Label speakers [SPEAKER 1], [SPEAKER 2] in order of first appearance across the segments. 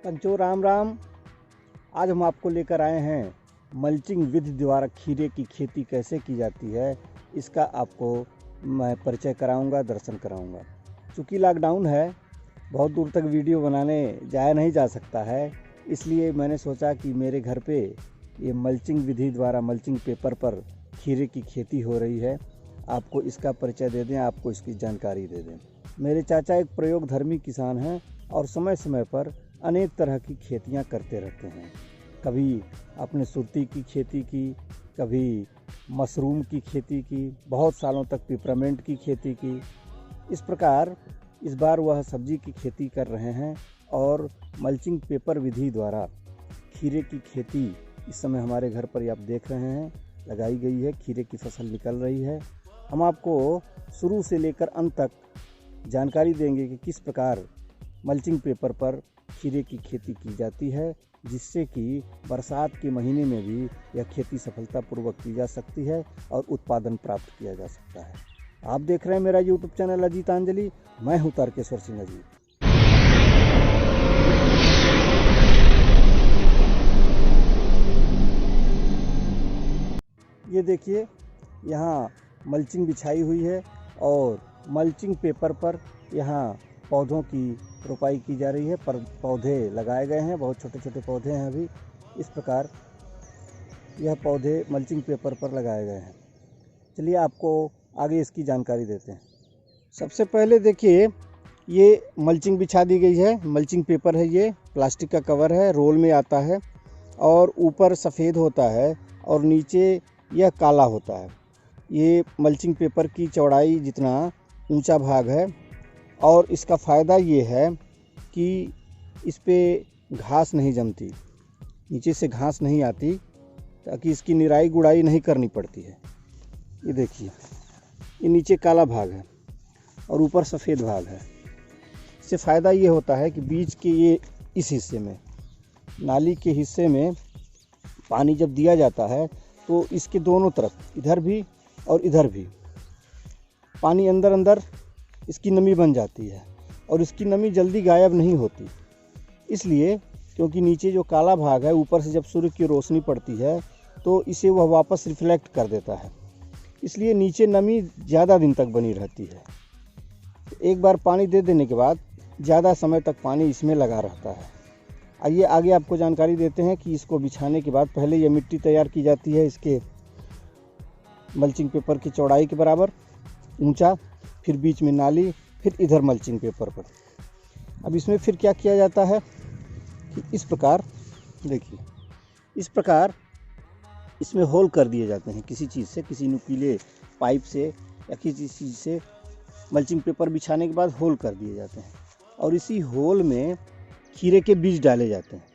[SPEAKER 1] पंचो राम राम। आज हम आपको लेकर आए हैं मल्चिंग विधि द्वारा खीरे की खेती कैसे की जाती है, इसका आपको मैं परिचय कराऊंगा, दर्शन कराऊंगा। चूँकि लॉकडाउन है, बहुत दूर तक वीडियो बनाने जाया नहीं जा सकता है, इसलिए मैंने सोचा कि मेरे घर पे ये मल्चिंग विधि द्वारा मल्चिंग पेपर पर खीरे की खेती हो रही है, आपको इसका परिचय दे दें, आपको इसकी जानकारी दे दें। मेरे चाचा एक प्रयोगधर्मी किसान हैं और समय समय पर अनेक तरह की खेतियां करते रहते हैं। कभी अपने सुरती की खेती की, कभी मशरूम की खेती की, बहुत सालों तक पिपरमेंट की खेती की। इस प्रकार इस बार वह सब्जी की खेती कर रहे हैं और मल्चिंग पेपर विधि द्वारा खीरे की खेती इस समय हमारे घर पर आप देख रहे हैं लगाई गई है। खीरे की फसल निकल रही है। हम आपको शुरू से लेकर अंत तक जानकारी देंगे कि किस प्रकार मल्चिंग पेपर पर खीरे की खेती की जाती है, जिससे कि बरसात के महीने में भी यह खेती सफलतापूर्वक की जा सकती है और उत्पादन प्राप्त किया जा सकता है। आप देख रहे हैं मेरा यूट्यूब चैनल अजीतांजलि। मैं हूं तारकेश्वर सिंह अजीत। ये देखिए, यहाँ मल्चिंग बिछाई हुई है और मल्चिंग पेपर पर यहाँ पौधों की रोपाई की जा रही है। पर पौधे लगाए गए हैं, बहुत छोटे छोटे पौधे हैं। अभी इस प्रकार यह पौधे मल्चिंग पेपर पर लगाए गए हैं। चलिए आपको आगे इसकी जानकारी देते हैं। सबसे पहले देखिए, ये मल्चिंग बिछा दी गई है। मल्चिंग पेपर है, ये प्लास्टिक का कवर है, रोल में आता है और ऊपर सफ़ेद होता है और नीचे यह काला होता है। ये मल्चिंग पेपर की चौड़ाई जितना ऊंचा भाग है और इसका फ़ायदा ये है कि इस पे घास नहीं जमती, नीचे से घास नहीं आती, ताकि इसकी निराई गुड़ाई नहीं करनी पड़ती है। ये देखिए, ये नीचे काला भाग है और ऊपर सफ़ेद भाग है। इससे फ़ायदा ये होता है कि बीच के ये इस हिस्से में, नाली के हिस्से में पानी जब दिया जाता है तो इसके दोनों तरफ, इधर भी और इधर भी, पानी अंदर अंदर इसकी नमी बन जाती है और इसकी नमी जल्दी गायब नहीं होती। इसलिए क्योंकि नीचे जो काला भाग है, ऊपर से जब सूर्य की रोशनी पड़ती है तो इसे वह वापस रिफ्लेक्ट कर देता है, इसलिए नीचे नमी ज़्यादा दिन तक बनी रहती है। एक बार पानी दे देने के बाद ज़्यादा समय तक पानी इसमें लगा रहता है। आइए आगे आपको जानकारी देते हैं कि इसको बिछाने के बाद पहले यह मिट्टी तैयार की जाती है, इसके मल्चिंग पेपर की चौड़ाई के बराबर ऊंचा, फिर बीच में नाली, फिर इधर मल्चिंग पेपर पर। अब इसमें फिर क्या किया जाता है कि इस प्रकार देखिए, इस प्रकार इसमें होल कर दिए जाते हैं किसी चीज़ से, किसी नुकीले पाइप से या किसी चीज़ से मल्चिंग पेपर बिछाने के बाद होल कर दिए जाते हैं और इसी होल में खीरे के बीज डाले जाते हैं।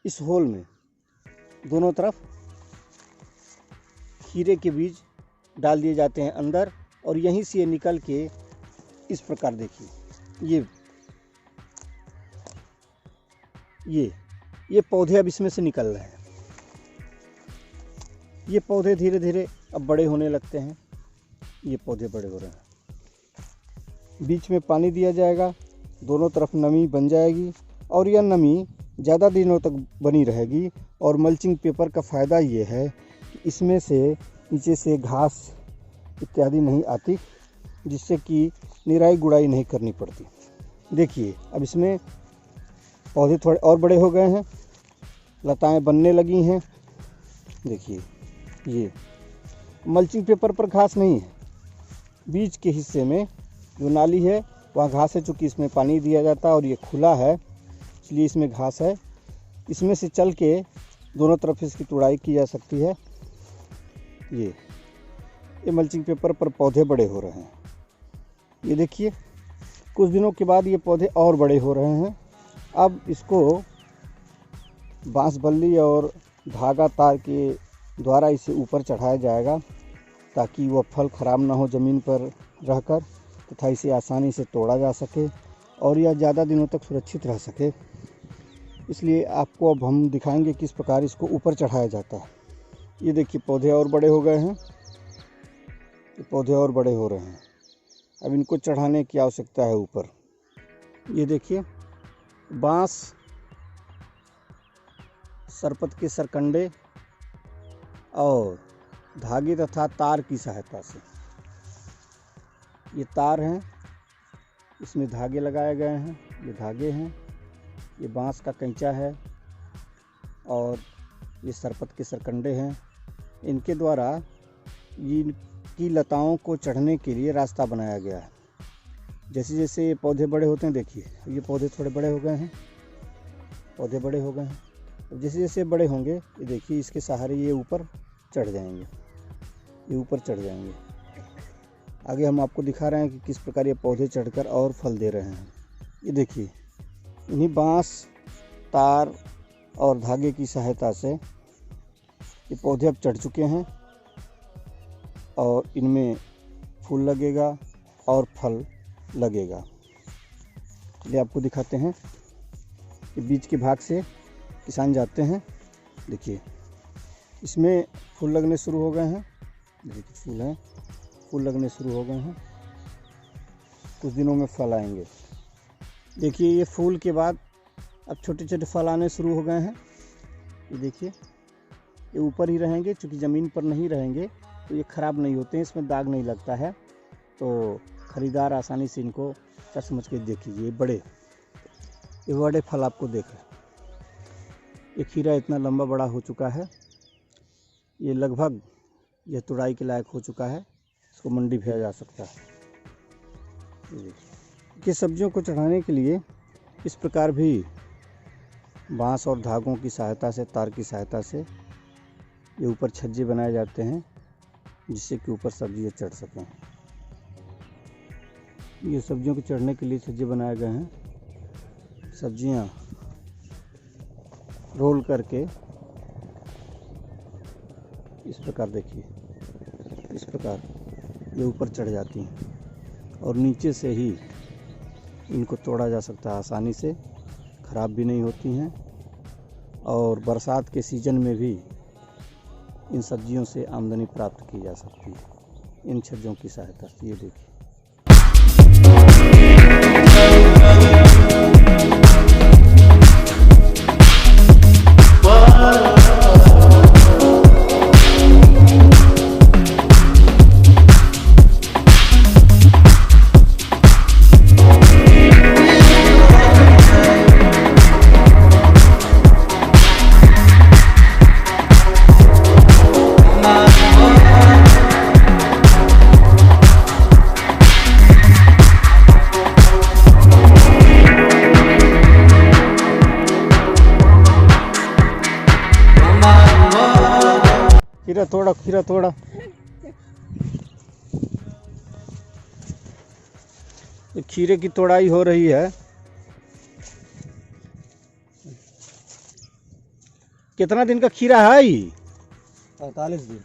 [SPEAKER 1] इस होल में दोनों तरफ खीरे के बीज डाल दिए जाते हैं अंदर और यहीं से निकल के इस प्रकार देखिए, ये पौधे अब इसमें से निकल रहे हैं। ये पौधे धीरे धीरे अब बड़े होने लगते हैं। ये पौधे बड़े हो रहे हैं, बीच में पानी दिया जाएगा, दोनों तरफ नमी बन जाएगी और यह नमी ज़्यादा दिनों तक बनी रहेगी। और मल्चिंग पेपर का फ़ायदा ये है कि इसमें से नीचे से घास इत्यादि नहीं आती, जिससे कि निराई गुड़ाई नहीं करनी पड़ती। देखिए, अब इसमें पौधे थोड़े और बड़े हो गए हैं, लताएं बनने लगी हैं। देखिए, ये मल्चिंग पेपर पर घास नहीं है, बीच के हिस्से में जो नाली है वहाँ घास है। चूँकि इसमें पानी दिया जाता है और ये खुला है, इसलिए इसमें घास है। इसमें से चल के दोनों तरफ इसकी तुड़ाई की जा सकती है। ये मल्चिंग पेपर पर पौधे बड़े हो रहे हैं। ये देखिए, कुछ दिनों के बाद ये पौधे और बड़े हो रहे हैं। अब इसको बांस बल्ली और धागा तार के द्वारा इसे ऊपर चढ़ाया जाएगा, ताकि वह फल ख़राब ना हो ज़मीन पर रहकर, तथा इसे आसानी से तोड़ा जा सके और यह ज़्यादा दिनों तक सुरक्षित रह सके। इसलिए आपको अब हम दिखाएंगे किस प्रकार इसको ऊपर चढ़ाया जाता है। ये देखिए, पौधे और बड़े हो गए हैं, ये पौधे और बड़े हो रहे हैं। अब इनको चढ़ाने की आवश्यकता है ऊपर। ये देखिए, बांस, सरपत के सरकंडे और धागे तथा तार की सहायता से, ये तार हैं, इसमें धागे लगाए गए हैं, ये धागे हैं, ये बांस का कैंचा है और ये सरपत के सरकंडे हैं। इनके द्वारा इनकी लताओं को चढ़ने के लिए रास्ता बनाया गया है। जैसे जैसे ये पौधे बड़े होते हैं, देखिए ये पौधे थोड़े बड़े हो गए हैं, पौधे बड़े हो गए हैं। अब जैसे जैसे बड़े होंगे, ये देखिए इसके सहारे ये ऊपर चढ़ जाएंगे, ये ऊपर चढ़ जाएंगे। आगे हम आपको दिखा रहे हैं कि किस प्रकार ये पौधे चढ़कर और फल दे रहे हैं। ये देखिए, इन्हीं बांस, तार और धागे की सहायता से ये पौधे अब चढ़ चुके हैं और इनमें फूल लगेगा और फल लगेगा। चलिए आपको दिखाते हैं कि बीच के भाग से किसान जाते हैं। देखिए इसमें फूल लगने शुरू हो गए हैं, देखिए फूल हैं, फूल लगने शुरू हो गए हैं, कुछ दिनों में फल आएंगे। देखिए ये फूल के बाद अब छोटे छोटे फल आने शुरू हो गए हैं। ये देखिए ये ऊपर ही रहेंगे, चूँकि ज़मीन पर नहीं रहेंगे तो ये ख़राब नहीं होते हैं, इसमें दाग नहीं लगता है, तो ख़रीदार आसानी से इनको चट समझ के देखिए। ये बड़े फल आपको देख रहे हैं। ये खीरा इतना लंबा बड़ा हो चुका है, ये लगभग यह तुड़ाई के लायक हो चुका है, इसको मंडी भेजा जा सकता है। ये सब्जियों को चढ़ाने के लिए इस प्रकार भी बांस और धागों की सहायता से, तार की सहायता से ये ऊपर छज्जे बनाए जाते हैं, जिससे कि ऊपर सब्जियाँ चढ़ सकें। ये सब्जियों को चढ़ने के लिए छज्जे बनाए गए हैं। सब्जियां रोल करके इस प्रकार, देखिए इस प्रकार ये ऊपर चढ़ जाती हैं और नीचे से ही इनको तोड़ा जा सकता है आसानी से, ख़राब भी नहीं होती हैं और बरसात के सीज़न में भी इन सब्जियों से आमदनी प्राप्त की जा सकती है इन छज्जों की सहायता से। ये देखिए खीरा थोड़ा खीरे की तोड़ाई हो रही है। कितना दिन का खीरा है?
[SPEAKER 2] 45 दिन।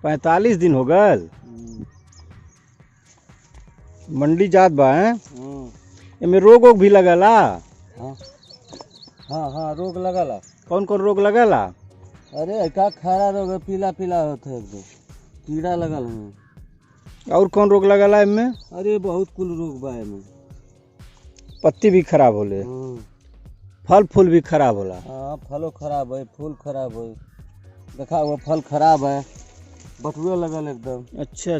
[SPEAKER 1] 45 दिन हो गए। मंडी जात बा है, एमे रोग वोग भी लगला?
[SPEAKER 2] हाँ रोग लगला।
[SPEAKER 1] कौन कौन रोग लगला?
[SPEAKER 2] अरे का खारा रोग है, पीला पीला होता है, एकदम कीड़ा लगल है।
[SPEAKER 1] और कौन रोग लगला इनमें?
[SPEAKER 2] अरे बहुत कुल रोग बा इनमें।
[SPEAKER 1] पत्ती भी खराब होले, फल फूल भी खराब होला।
[SPEAKER 2] हाँ फलो खराब है, फूल खराब है, देखा हुआ फल खराब है, बटुए लगल एकदम।
[SPEAKER 1] अच्छा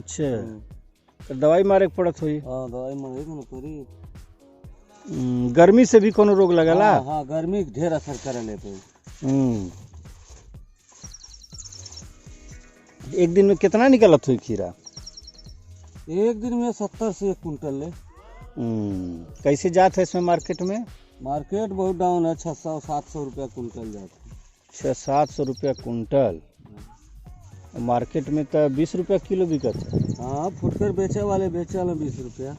[SPEAKER 1] तो दवाई मारे के पड़त हुई?
[SPEAKER 2] हाँ दवाई मारे के पड़ी।
[SPEAKER 1] गर्मी से भी कोनो रोग लगला?
[SPEAKER 2] हाँ गर्मी ढेर असर करे ले।
[SPEAKER 1] एक दिन में कितना निकलत हुई खीरा?
[SPEAKER 2] एक दिन में 70 से 1 कुंटल ले।
[SPEAKER 1] कैसे जात है इसमें मार्केट में?
[SPEAKER 2] मार्केट बहुत डाउन है, 600-700 रुपया कुंटल जाता है।
[SPEAKER 1] 600-700 रुपया कुंटल। मार्केट में तो 20 रुपया किलो बिकत है।
[SPEAKER 2] हाँ फुटकर बेचे वाले 20 रुपया।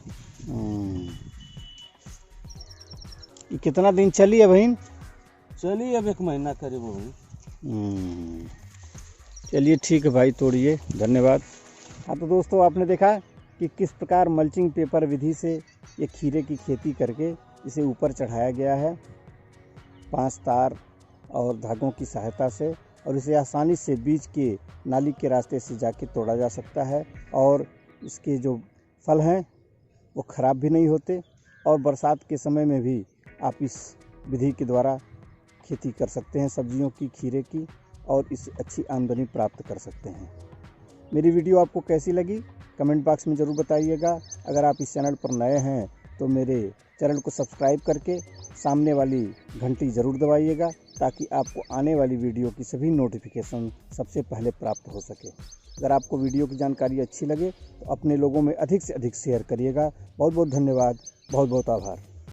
[SPEAKER 1] ये कितना दिन चली है बहन?
[SPEAKER 2] चलिए अब 1 महीना करीब हो गई।
[SPEAKER 1] चलिए ठीक है भाई, तोड़िए, धन्यवाद। हाँ तो दोस्तों आपने देखा कि किस प्रकार मल्चिंग पेपर विधि से ये खीरे की खेती करके इसे ऊपर चढ़ाया गया है, 5 तार और धागों की सहायता से, और इसे आसानी से बीच के नाली के रास्ते से जाके तोड़ा जा सकता है और इसके जो फल हैं वो ख़राब भी नहीं होते और बरसात के समय में भी आप इस विधि के द्वारा खेती कर सकते हैं सब्जियों की, खीरे की, और इससे अच्छी आमदनी प्राप्त कर सकते हैं। मेरी वीडियो आपको कैसी लगी कमेंट बॉक्स में ज़रूर बताइएगा। अगर आप इस चैनल पर नए हैं तो मेरे चैनल को सब्सक्राइब करके सामने वाली घंटी ज़रूर दबाइएगा, ताकि आपको आने वाली वीडियो की सभी नोटिफिकेशन सबसे पहले प्राप्त हो सके। अगर आपको वीडियो की जानकारी अच्छी लगे तो अपने लोगों में अधिक से अधिक शेयर करिएगा। बहुत बहुत धन्यवाद, बहुत बहुत आभार।